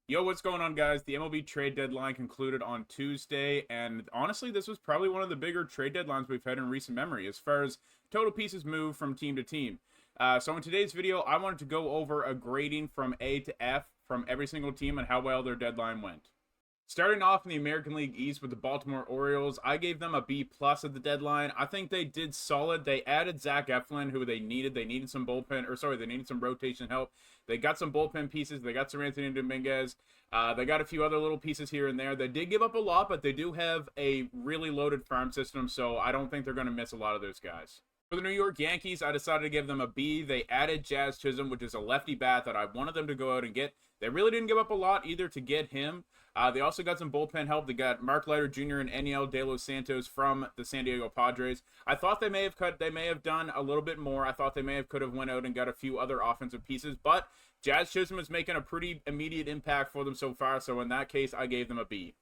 Yo, what's going on, guys? The MLB trade deadline concluded on Tuesday, and honestly, this was probably one of the bigger trade deadlines we've had in recent memory as far as total pieces moved from team to team. So in today's video, I wanted to go over a grading from A to F from every single team and how well their deadline went. Starting off in the American League East with the Baltimore Orioles, I gave them a B plus at the deadline. I think they did solid. They added Zach Eflin, who they needed. They needed some they needed some rotation help. They got some bullpen pieces. They got some Anthony Dominguez. They got a few other little pieces here and there. They did give up a lot, but they do have a really loaded farm system, so I don't think they're going to miss a lot of those guys. For the New York Yankees, I decided to give them a B. They added Jazz Chisholm, which is a lefty bat that I wanted them to go out and get. They really didn't give up a lot either to get him. They also got some bullpen help. They got Mark Leiter Jr. and Eniel De Los Santos from the San Diego Padres. I thought they may have done a little bit more. I thought they could have went out and got a few other offensive pieces, but Jazz Chisholm is making a pretty immediate impact for them so far. So in that case, I gave them a B.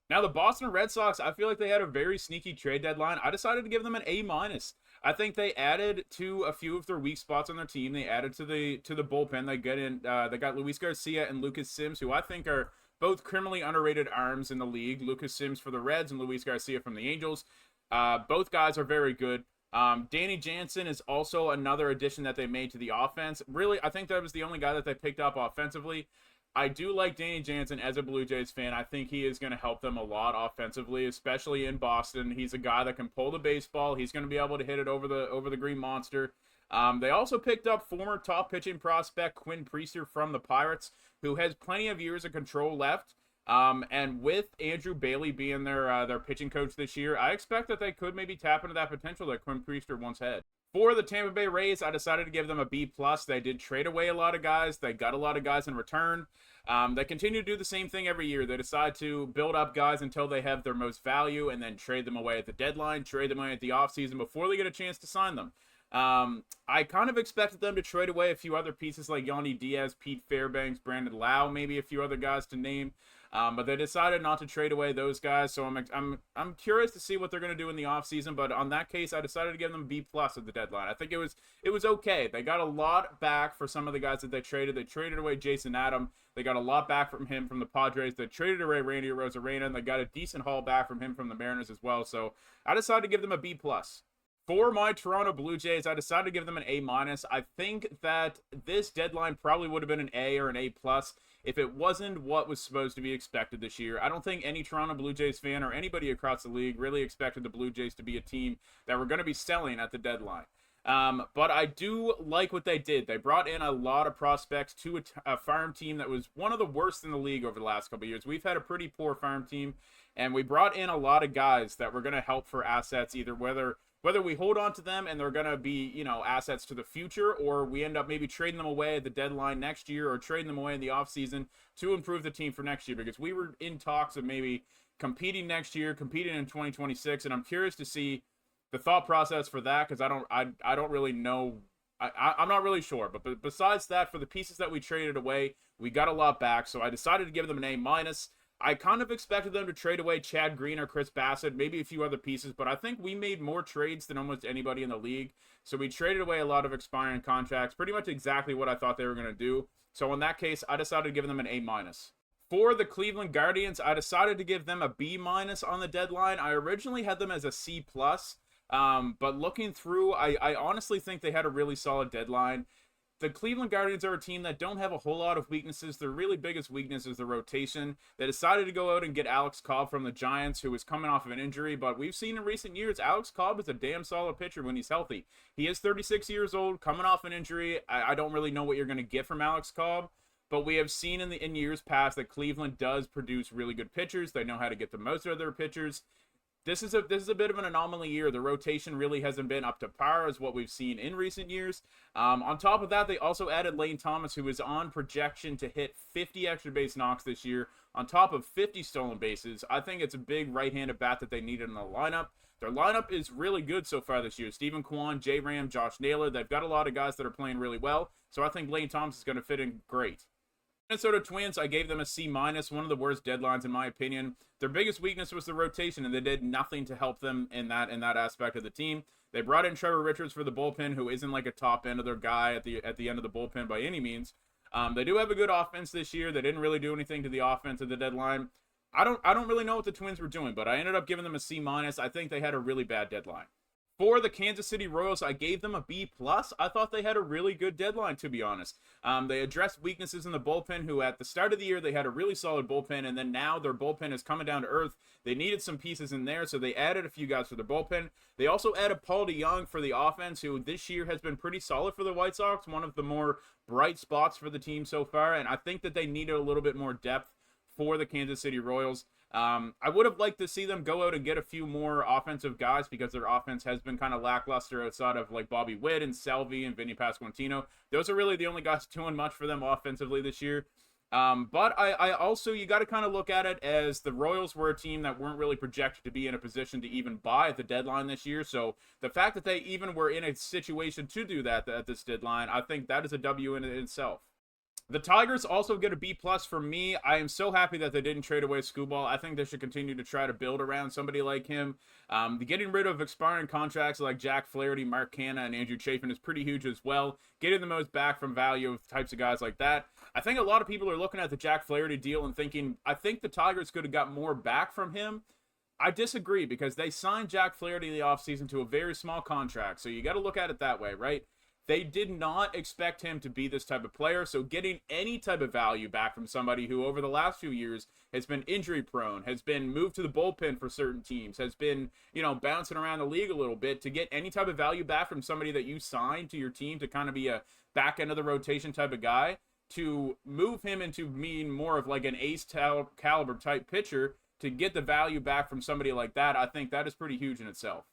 Now the Boston Red Sox, I feel like they had a very sneaky trade deadline. I decided to give them an A minus. I think they added to a few of their weak spots on their team. They added to the bullpen. They got Luis Garcia and Lucas Sims, who I think are both criminally underrated arms in the league. Lucas Sims for the Reds and Luis Garcia from the Angels. Both guys are very good. Danny Jansen is also another addition that they made to the offense. Really, I think that was the only guy that they picked up offensively. I do like Danny Jansen as a Blue Jays fan. I think he is going to help them a lot offensively, especially in Boston. He's a guy that can pull the baseball. He's going to be able to hit it over the green monster. They also picked up former top pitching prospect Quinn Priester from the Pirates, who has plenty of years of control left. And with Andrew Bailey being their pitching coach this year, I expect that they could maybe tap into that potential that Quinn Priester once had. For the Tampa Bay Rays, I decided to give them a B plus. They did trade away a lot of guys. They got a lot of guys in return. They continue to do the same thing every year. They decide to build up guys until they have their most value and then trade them away at the deadline, trade them away at the offseason before they get a chance to sign them. I kind of expected them to trade away a few other pieces like Yandy Diaz, Pete Fairbanks, Brandon Lau, maybe a few other guys to name. But they decided not to trade away those guys, so I'm curious to see what they're going to do in the offseason. But on that case, I decided to give them B plus at the deadline. I think it was okay. They got a lot back for some of the guys that they traded. They traded away Jason Adam. They got a lot back from him from the Padres. They traded away Randy Arozarena, and they got a decent haul back from him from the Mariners as well. So I decided to give them a B plus. For my Toronto Blue Jays, I decided to give them an A minus. I think that this deadline probably would have been an A or an A plus if it wasn't what was supposed to be expected this year. I don't think any Toronto Blue Jays fan or anybody across the league really expected the Blue Jays to be a team that were going to be selling at the deadline. But I do like what they did. They brought in a lot of prospects to a farm team that was one of the worst in the league over the last couple of years. We've had a pretty poor farm team, and we brought in a lot of guys that were going to help for assets, either whether we hold on to them and they're going to be, assets to the future, or we end up maybe trading them away at the deadline next year or trading them away in the offseason to improve the team for next year, because we were in talks of maybe competing next year, competing in 2026, and I'm curious to see the thought process for that, because I don't really know. I'm not really sure, but besides that, for the pieces that we traded away, we got a lot back, so I decided to give them an A minus. I kind of expected them to trade away Chad Green or Chris Bassett, maybe a few other pieces, but I think we made more trades than almost anybody in the league. So we traded away a lot of expiring contracts, pretty much exactly what I thought they were going to do. So in that case, I decided to give them an A minus. For the Cleveland Guardians, I decided to give them a B minus on the deadline. I originally had them as a C plus, but looking through, I honestly think they had a really solid deadline. The Cleveland Guardians are a team that don't have a whole lot of weaknesses. Their really biggest weakness is the rotation. They decided to go out and get Alex Cobb from the Giants, who was coming off of an injury, but we've seen in recent years, Alex Cobb is a damn solid pitcher when he's healthy. He is 36 years old, coming off an injury. I don't really know what you're going to get from Alex Cobb, but we have seen in years past that Cleveland does produce really good pitchers. They know how to get the most out of their pitchers. This is a bit of an anomaly year. The rotation really hasn't been up to par as what we've seen in recent years. On top of that, they also added Lane Thomas, who is on projection to hit 50 extra base knocks this year, on top of 50 stolen bases. I think it's a big right-handed bat that they needed in the lineup. Their lineup is really good so far this year. Stephen Kwan, J. Ram, Josh Naylor. They've got a lot of guys that are playing really well, so I think Lane Thomas is going to fit in great. Minnesota Twins, I gave them a C minus, one of the worst deadlines in my opinion. Their biggest weakness was the rotation, and they did nothing to help them in that aspect of the team. They brought in Trevor Richards for the bullpen, who isn't like a top end of their guy at the end of the bullpen by any means. They do have a good offense this year. They didn't really do anything to the offense at the deadline. I don't really know what the Twins were doing, but I ended up giving them a C minus. I think they had a really bad deadline. For the Kansas City Royals, I gave them a B plus. I thought they had a really good deadline, to be honest. They addressed weaknesses in the bullpen, who at the start of the year they had a really solid bullpen, and then now their bullpen is coming down to earth. They needed some pieces in there, so they added a few guys for their bullpen. They also added Paul DeJong for the offense, who this year has been pretty solid for the White Sox, one of the more bright spots for the team so far, and I think that they needed a little bit more depth for the Kansas City Royals. I would have liked to see them go out and get a few more offensive guys, because their offense has been kind of lackluster outside of like Bobby Witt and Salvi and Vinny Pasquantino. Those are really the only guys doing much for them offensively this year. But I also, you got to kind of look at it as the Royals were a team that weren't really projected to be in a position to even buy at the deadline this year. So the fact that they even were in a situation to do that at this deadline, I think that is a W in itself. The Tigers also get a B plus from me. I am so happy that they didn't trade away Skubal. I think they should continue to try to build around somebody like him. Getting rid of expiring contracts like Jack Flaherty, Mark Canha, and Andrew Chafin is pretty huge as well. Getting the most back from value of types of guys like that. I think a lot of people are looking at the Jack Flaherty deal and thinking, I think the Tigers could have got more back from him. I disagree, because they signed Jack Flaherty in the offseason to a very small contract. So you got to look at it that way, right? They did not expect him to be this type of player, so getting any type of value back from somebody who over the last few years has been injury prone, has been moved to the bullpen for certain teams, has been, bouncing around the league a little bit, to get any type of value back from somebody that you signed to your team to kind of be a back end of the rotation type of guy, to move him into being more of like an ace caliber type pitcher, to get the value back from somebody like that, I think that is pretty huge in itself.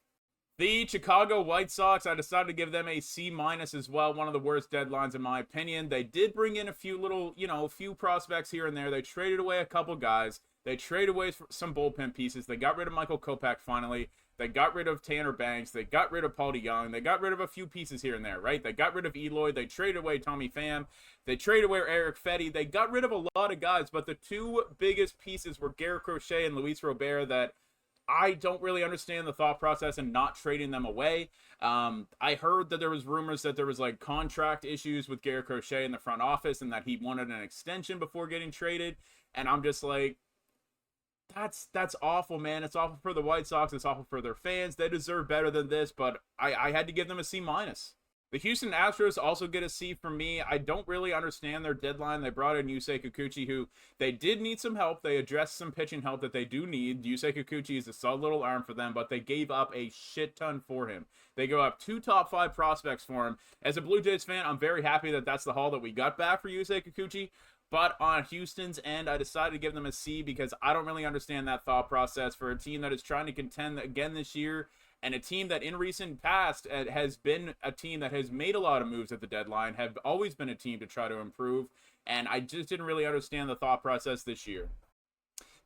The Chicago White Sox, I decided to give them a C minus as well. One of the worst deadlines in my opinion. They did bring in a few little, a few prospects here and there. They traded away a couple guys. They traded away some bullpen pieces. They got rid of Michael Kopech finally. They got rid of Tanner Banks. They got rid of Paul DeJong. They got rid of a few pieces here and there, right? They got rid of Eloy. They traded away Tommy Pham. They traded away Eric Fetty. They got rid of a lot of guys, but the two biggest pieces were Garrett Crochet and Luis Robert, that I don't really understand the thought process in not trading them away. I heard that there was rumors that there was like contract issues with Garrett Crochet in the front office, and that he wanted an extension before getting traded. And I'm just like, that's awful, man. It's awful for the White Sox. It's awful for their fans. They deserve better than this, but I had to give them a C minus. The Houston Astros also get a C from me. I don't really understand their deadline. They brought in Yusei Kikuchi, who they did need some help. They addressed some pitching help that they do need. Yusei Kikuchi is a solid little arm for them, but they gave up a shit ton for him. They go up 2 top 5 prospects for him. As a Blue Jays fan, I'm very happy that that's the haul that we got back for Yusei Kikuchi. But on Houston's end, I decided to give them a C, because I don't really understand that thought process for a team that is trying to contend again this year, and a team that in recent past has been a team that has made a lot of moves at the deadline, have always been a team to try to improve, and I just didn't really understand the thought process this year.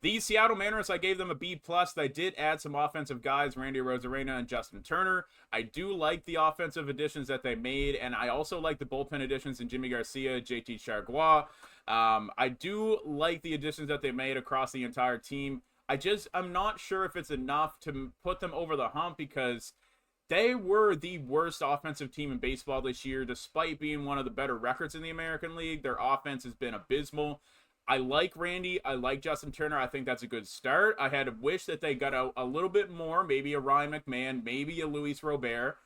The Seattle Mariners, I gave them a B+. They did add some offensive guys, Randy Arozarena and Justin Turner. I do like the offensive additions that they made, and I also like the bullpen additions in Jimmy Garcia, JT Chargois. I do like the additions that they made across the entire team. I'm not sure if it's enough to put them over the hump, because they were the worst offensive team in baseball this year, despite being one of the better records in the American League. Their offense has been abysmal. I like Randy. I like Justin Turner. I think that's a good start. I had wished that they got a little bit more, maybe a Ryan McMahon, maybe a Luis Robert.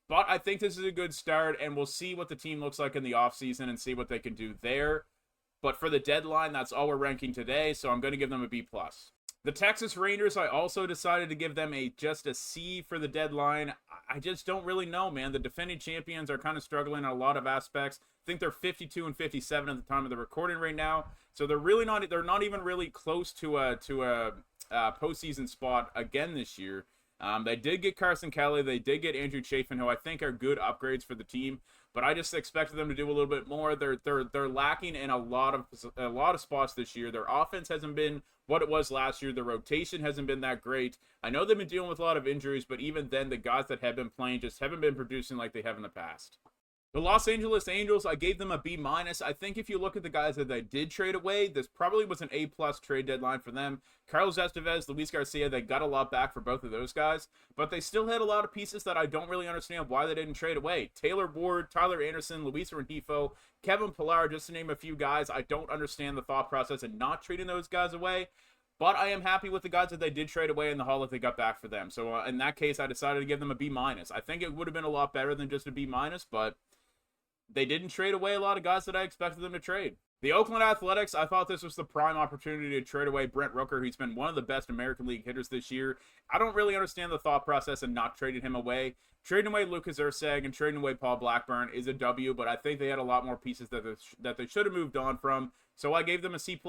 But I think this is a good start, and we'll see what the team looks like in the offseason and see what they can do there. But for the deadline, that's all we're ranking today, so I'm going to give them a B+. The Texas Rangers, I also decided to give them just a C for the deadline. I just don't really know, man. The defending champions are kind of struggling in a lot of aspects. I think they're 52 and 57 at the time of the recording right now. So they're not even really close to a postseason spot again this year. They did get Carson Kelly. They did get Andrew Chafin, who I think are good upgrades for the team. But I just expected them to do a little bit more. They're lacking in a lot of spots this year. Their offense hasn't been what it was last year. The rotation hasn't been that great. I know they've been dealing with a lot of injuries, but even then, the guys that have been playing just haven't been producing like they have in the past. The Los Angeles Angels, I gave them a B minus. I think if you look at the guys that they did trade away, this probably was an A plus trade deadline for them. Carlos Estevez, Luis Garcia, they got a lot back for both of those guys, but they still had a lot of pieces that I don't really understand why they didn't trade away. Taylor Ward, Tyler Anderson, Luis Rengifo, Kevin Pillar, just to name a few guys. I don't understand the thought process in not trading those guys away. But I am happy with the guys that they did trade away in the haul that they got back for them. So in that case, I decided to give them a B minus. I think it would have been a lot better than just a B minus, but they didn't trade away a lot of guys that I expected them to trade. The Oakland Athletics, I thought this was the prime opportunity to trade away Brent Rooker, who's been one of the best American League hitters this year. I don't really understand the thought process in not trading him away. Trading away Lucas Erceg and trading away Paul Blackburn is a W, but I think they had a lot more pieces that they should have moved on from, so I gave them a C+.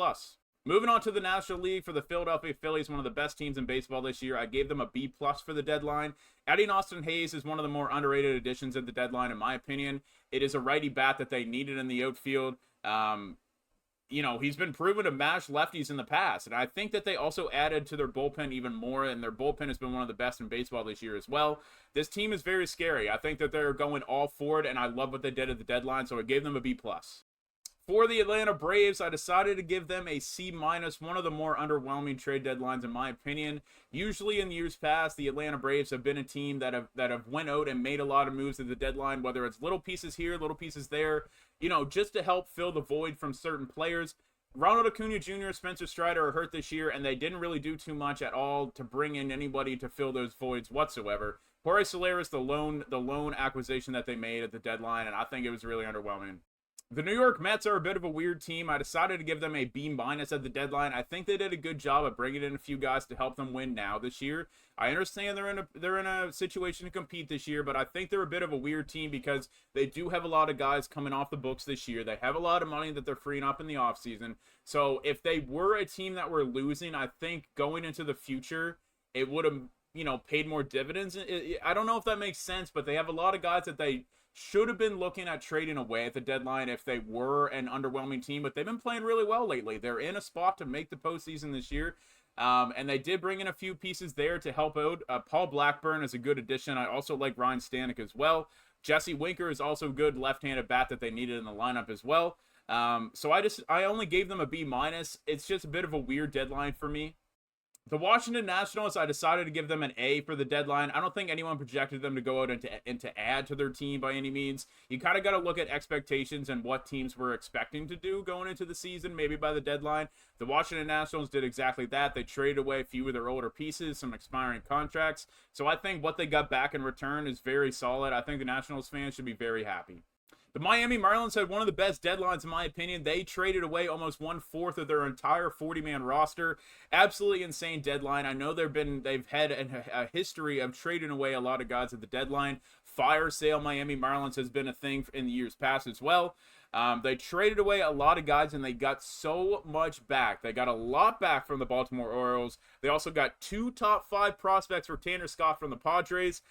Moving on to the National League for the Philadelphia Phillies, one of the best teams in baseball this year. I gave them a B+ for the deadline. Adding Austin Hayes is one of the more underrated additions at the deadline, in my opinion. It is a righty bat that they needed in the outfield. He's been proven to mash lefties in the past, and I think that they also added to their bullpen even more, and their bullpen has been one of the best in baseball this year as well. This team is very scary. I think that they're going all forward, and I love what they did at the deadline, so I gave them a B+. For the Atlanta Braves, I decided to give them a C-, one of the more underwhelming trade deadlines in my opinion. Usually in years past, the Atlanta Braves have been a team that have went out and made a lot of moves at the deadline, whether it's little pieces here, little pieces there, just to help fill the void from certain players. Ronald Acuna Jr., Spencer Strider are hurt this year, and they didn't really do too much at all to bring in anybody to fill those voids whatsoever. Jorge Soler, the lone acquisition that they made at the deadline, and I think it was really underwhelming. The New York Mets are a bit of a weird team. I decided to give them a B- at the deadline. I think they did a good job of bringing in a few guys to help them win now this year. I understand they're in a situation to compete this year, but I think they're a bit of a weird team because they do have a lot of guys coming off the books this year. They have a lot of money that they're freeing up in the offseason. So if they were a team that were losing, I think going into the future, it would have, paid more dividends. I don't know if that makes sense, but they have a lot of guys that they should have been looking at trading away at the deadline if they were an underwhelming team, but they've been playing really well lately. They're in a spot to make the postseason this year, and they did bring in a few pieces there to help out. Paul Blackburn is a good addition. I also like Ryan Stanek as well. Jesse Winker is also a good left-handed bat that they needed in the lineup as well. So I only gave them a B-. It's just a bit of a weird deadline for me. The Washington Nationals, I decided to give them an A for the deadline. I don't think anyone projected them to go out and to add to their team by any means. You kind of got to look at expectations and what teams were expecting to do going into the season, maybe by the deadline. The Washington Nationals did exactly that. They traded away a few of their older pieces, some expiring contracts. So I think what they got back in return is very solid. I think the Nationals fans should be very happy. The Miami Marlins had one of the best deadlines, in my opinion. They traded away almost 1/4 of their entire 40-man roster. Absolutely insane deadline. I know they've had a history of trading away a lot of guys at the deadline. Fire sale Miami Marlins has been a thing in the years past as well. They traded away a lot of guys, and they got so much back. They got a lot back from the Baltimore Orioles. They also got 2 top 5 prospects for Tanner Scott from the Padres.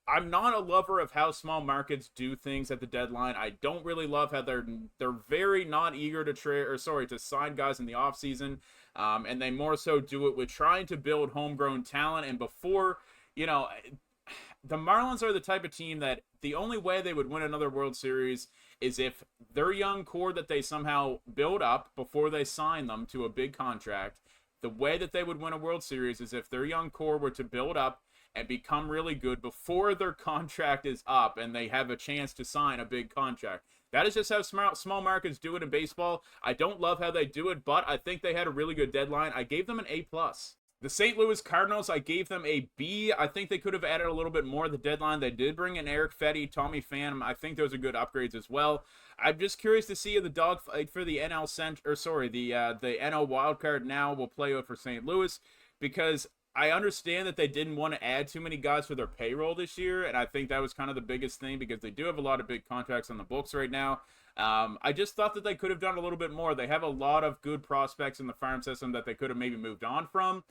I'm not a lover of how small markets do things at the deadline. I don't really love how they're very not eager to sign guys in the offseason. And they more so do it with trying to build homegrown talent. And before, the Marlins are the type of team that the only way they would win another World Series is if their young core that they somehow build up before they sign them to a big contract. The way that they would win a World Series is if their young core were to build up and become really good before their contract is up and they have a chance to sign a big contract. That is just how small markets do it in baseball. I don't love how they do it, but I think they had a really good deadline. I gave them an A+. The St. Louis Cardinals, I gave them a B. I think they could have added a little bit more at the deadline. They did bring in Eric Fetty, Tommy Pham. I think those are good upgrades as well. I'm just curious to see if the dogfight for the NL the NL wildcard now will play out for St. Louis, because I understand that they didn't want to add too many guys for their payroll this year, and I think that was kind of the biggest thing because they do have a lot of big contracts on the books right now. I just thought that they could have done a little bit more. They have a lot of good prospects in the farm system that they could have maybe moved on from.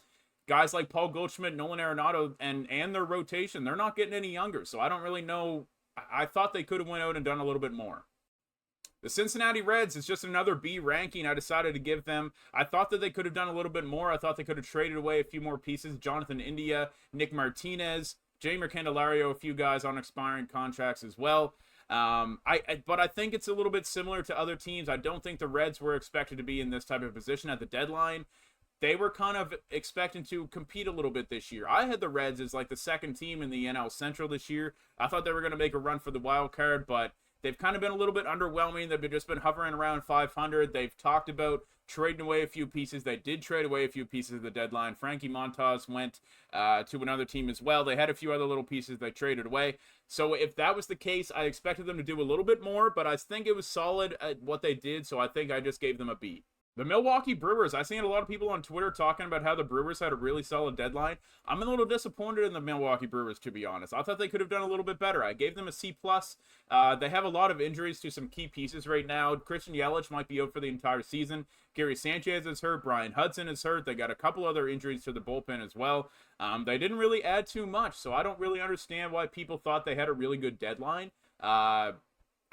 Guys like Paul Goldschmidt, Nolan Arenado, and their rotation, they're not getting any younger, so I don't really know. I thought they could have went out and done a little bit more. The Cincinnati Reds is just another B ranking. I decided to give them. I thought that they could have done a little bit more. I thought they could have traded away a few more pieces. Jonathan India, Nick Martinez, Jeimer Candelario, a few guys on expiring contracts as well. But I think it's a little bit similar to other teams. I don't think the Reds were expected to be in this type of position at the deadline. They were kind of expecting to compete a little bit this year. I had the Reds as like the second team in the NL Central this year. I thought they were going to make a run for the wild card, but they've kind of been a little bit underwhelming. They've just been hovering around 500. They've talked about trading away a few pieces. They did trade away a few pieces of the deadline. Frankie Montas went to another team as well. They had a few other little pieces they traded away. So if that was the case, I expected them to do a little bit more, but I think it was solid at what they did, so I think I just gave them a B. The Milwaukee Brewers, I've seen a lot of people on Twitter talking about how the Brewers had a really solid deadline. I'm a little disappointed in the Milwaukee Brewers, to be honest. I thought they could have done a little bit better. I gave them a C+. They have a lot of injuries to some key pieces right now. Christian Yelich might be out for the entire season. Gary Sanchez is hurt. Brian Hudson is hurt. They got a couple other injuries to the bullpen as well. They didn't really add too much, so I don't really understand why people thought they had a really good deadline.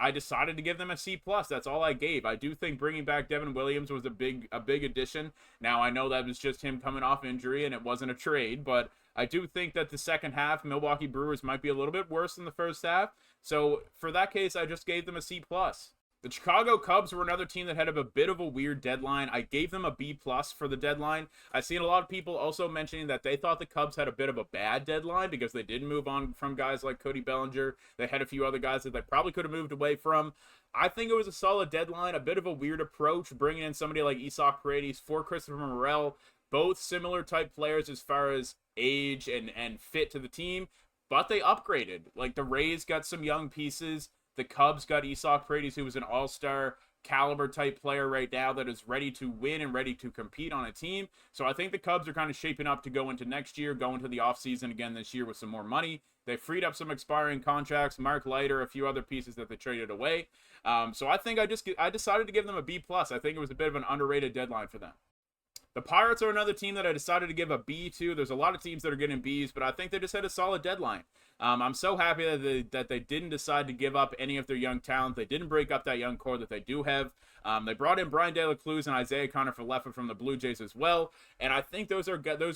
I decided to give them a C+. That's all I gave. I do think bringing back Devin Williams was a big addition. Now, I know that was just him coming off injury and it wasn't a trade, but I do think that the second half, Milwaukee Brewers might be a little bit worse than the first half. So, for that case, I just gave them a C+. The Chicago Cubs were another team that had a bit of a weird deadline. I gave them a B+ for the deadline. I've seen a lot of people also mentioning that they thought the Cubs had a bit of a bad deadline because they didn't move on from guys like Cody Bellinger. They had a few other guys that they probably could have moved away from. I think it was a solid deadline, a bit of a weird approach, bringing in somebody like EACH Paredes for Christopher Morel. Both similar type players as far as age and fit to the team, but they upgraded. Like the Rays got some young pieces. The Cubs got EACH Paredes, who was an all-star caliber type player right now that is ready to win and ready to compete on a team. So I think the Cubs are kind of shaping up to go into next year, go into the offseason again this year with some more money. They freed up some expiring contracts, Mark Leiter, a few other pieces that they traded away. So I think I decided to give them a B+. I think it was a bit of an underrated deadline for them. The Pirates are another team that I decided to give a B to. There's a lot of teams that are getting Bs, but I think they just had a solid deadline. I'm so happy that they didn't decide to give up any of their young talent. They didn't break up that young core that they do have. They brought in Brian De La Cruz and Isaiah Kiner-Falefa from the Blue Jays as well, and I think those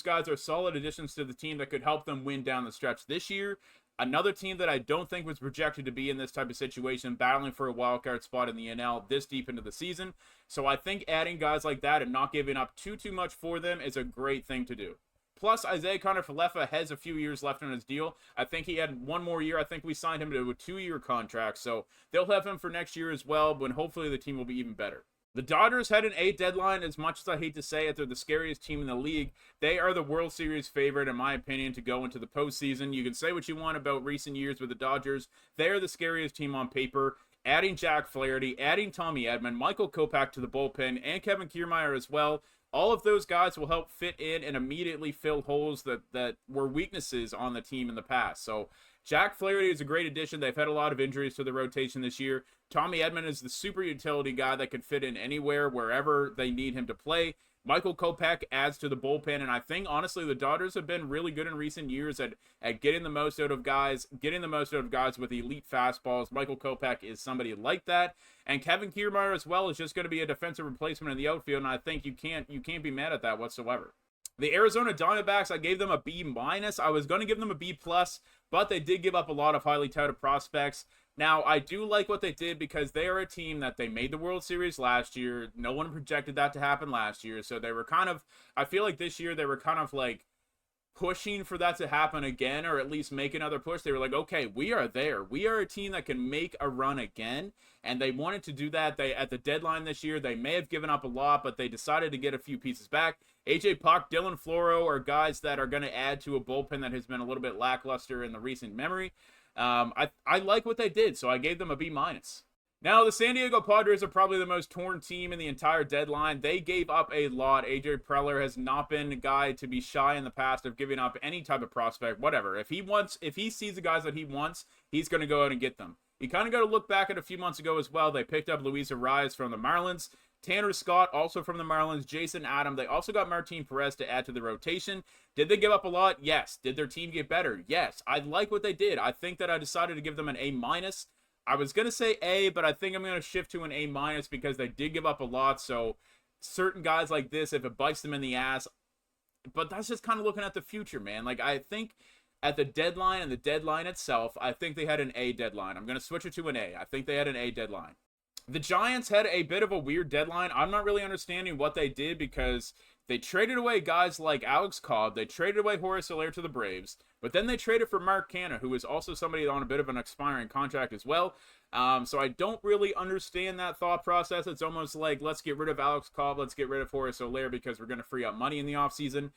guys are solid additions to the team that could help them win down the stretch this year. Another team that I don't think was projected to be in this type of situation, battling for a wild card spot in the NL this deep into the season. So I think adding guys like that and not giving up too much for them is a great thing to do. Plus, Isaiah Kiner-Falefa has a few years left on his deal. I think he had one more year. I think we signed him to a 2-year contract. So they'll have him for next year as well, when hopefully the team will be even better. The Dodgers had an A deadline. As much as I hate to say it, they're the scariest team in the league. They are the World Series favorite, in my opinion, to go into the postseason. You can say what you want about recent years with the Dodgers. They are the scariest team on paper. Adding Jack Flaherty, adding Tommy Edman, Michael Kopech to the bullpen, and Kevin Kiermaier as well. All of those guys will help fit in and immediately fill holes that were weaknesses on the team in the past. So Jack Flaherty is a great addition. They've had a lot of injuries to the rotation this year. Tommy Edman is the super utility guy that can fit in anywhere, wherever they need him to play. Michael Kopech adds to the bullpen, and I think, honestly, the Dodgers have been really good in recent years at getting the most out of guys with elite fastballs. Michael Kopech is somebody like that, and Kevin Kiermaier as well is just going to be a defensive replacement in the outfield, and I think you can't be mad at that whatsoever. The Arizona Diamondbacks, I gave them a B-. I was going to give them a B+, but they did give up a lot of highly touted prospects. Now, I do like what they did because they are a team that they made the World Series last year. No one projected that to happen last year. So they were I feel like this year they were kind of like pushing for that to happen again, or at least make another push. They were like, okay, we are there. We are a team that can make a run again. And they wanted to do that. At the deadline this year, they may have given up a lot, but they decided to get a few pieces back. AJ Puck, Dylan Floro are guys that are going to add to a bullpen that has been a little bit lackluster in the recent memory. I like what they did, so I gave them a B-. Now, the San Diego Padres are probably the most torn team in the entire deadline. They gave up a lot. AJ Preller has not been a guy to be shy in the past of giving up any type of prospect, whatever. If he sees the guys that he wants, he's going to go out and get them. You kind of got to look back at a few months ago as well. They picked up Luis Arraez from the Marlins. Tanner Scott, also from the Marlins. Jason Adam. They also got Martin Perez to add to the rotation. Did they give up a lot? Yes. Did their team get better? Yes. I like what they did. I think that I decided to give them an A-. I was going to say A, but I think I'm going to shift to an A- because they did give up a lot. So certain guys like this, if it bites them in the ass, but that's just kind of looking at the future, man. Like, I think at the deadline and the deadline itself, I think they had an A deadline. I'm going to switch it to an A. I think they had an A deadline. The Giants had a bit of a weird deadline. I'm not really understanding what they did because they traded away guys like Alex Cobb. They traded away Horace Allaire to the Braves. But then they traded for Mark Canha, who is also somebody on a bit of an expiring contract as well. So I don't really understand that thought process. It's almost like, let's get rid of Alex Cobb. Let's get rid of Horace Allaire because we're going to free up money in the offseason.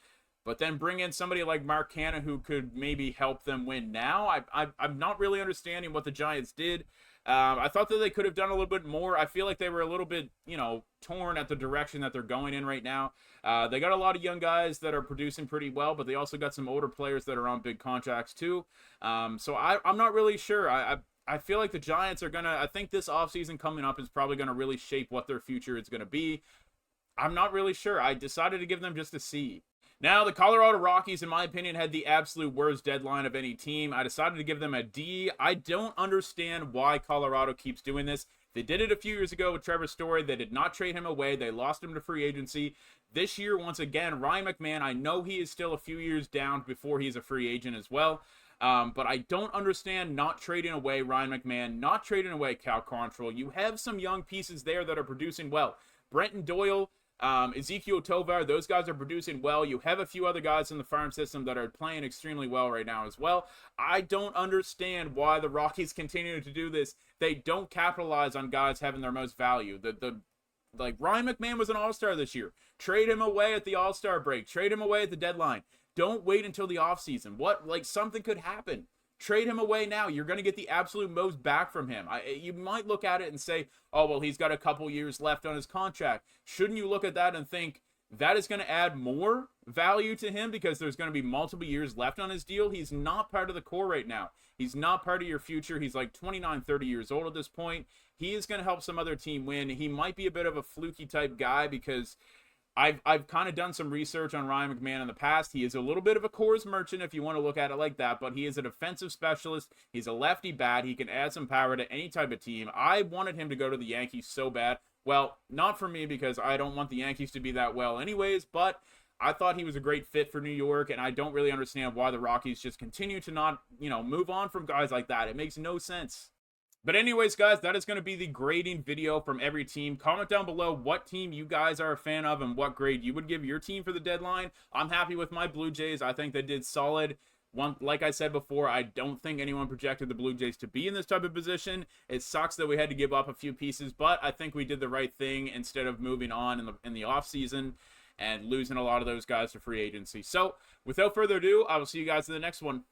But then bring in somebody like Mark Canha who could maybe help them win now. I'm not really understanding what the Giants did. I thought that they could have done a little bit more. I feel like they were a little bit, torn at the direction that they're going in right now. They got a lot of young guys that are producing pretty well, but they also got some older players that are on big contracts too. So I'm not really sure. I feel like the Giants are I think this offseason coming up is probably going to really shape what their future is going to be. I'm not really sure. I decided to give them just a C. Now, the Colorado Rockies, in my opinion, had the absolute worst deadline of any team. I decided to give them a D. I don't understand why Colorado keeps doing this. They did it a few years ago with Trevor Story. They did not trade him away. They lost him to free agency. This year, once again, Ryan McMahon, I know he is still a few years down before he's a free agent as well. But I don't understand not trading away Ryan McMahon, not trading away Cal Quantrill. You have some young pieces there that are producing well. Brenton Doyle, Ezekiel Tovar, those guys are producing well. You have a few other guys in the farm system that are playing extremely well right now as well. I don't understand why the Rockies continue to do this. They don't capitalize on guys having their most value. Like Ryan McMahon was an all-star this year. Trade him away at the all-star break. Trade him away at the deadline. Don't wait until the offseason. Something could happen. Trade him away now. You're going to get the absolute most back from him. You might look at it and say, oh, well, he's got a couple years left on his contract. Shouldn't you look at that and think that is going to add more value to him because there's going to be multiple years left on his deal? He's not part of the core right now. He's not part of your future. He's like 29, 30 years old at this point. He is going to help some other team win. He might be a bit of a fluky type guy because I've kind of done some research on Ryan McMahon in the past. He is a little bit of a Coors merchant if you want to look at it like that, but he is a defensive specialist. He's a lefty bat. He can add some power to any type of team. I wanted him to go to the Yankees so bad. Well, not for me because I don't want the Yankees to be that well anyways, but I thought he was a great fit for New York, and I don't really understand why the Rockies just continue to not, move on from guys like that. It makes no sense. But anyways, guys, that is going to be the grading video from every team. Comment down below what team you guys are a fan of and what grade you would give your team for the deadline. I'm happy with my Blue Jays. I think they did solid. Like I said before, I don't think anyone projected the Blue Jays to be in this type of position. It sucks that we had to give up a few pieces, but I think we did the right thing instead of moving on in the offseason and losing a lot of those guys to free agency. So, without further ado, I will see you guys in the next one.